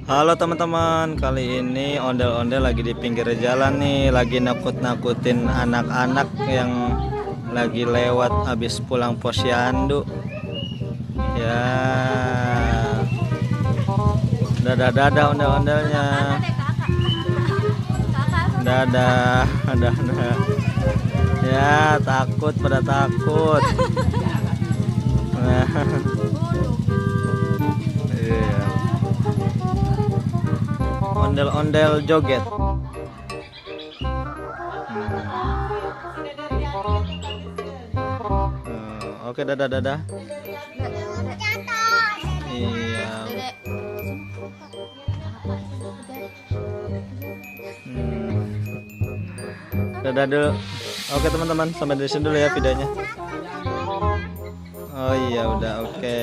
Halo teman-teman, kali ini ondel-ondel lagi di pinggir jalan nih, lagi nakut-nakutin anak-anak yang lagi lewat habis pulang posyandu. Ya, dadah-dadah ondel-ondelnya. Dadah, dadah. Ya, takut pada takut. Nah, iya. Ondel-ondel joget. Oke, dadah dadah. Iya. Dadah dulu. Oke teman-teman, sampai di sini dulu ya videonya. Oh iya udah oke.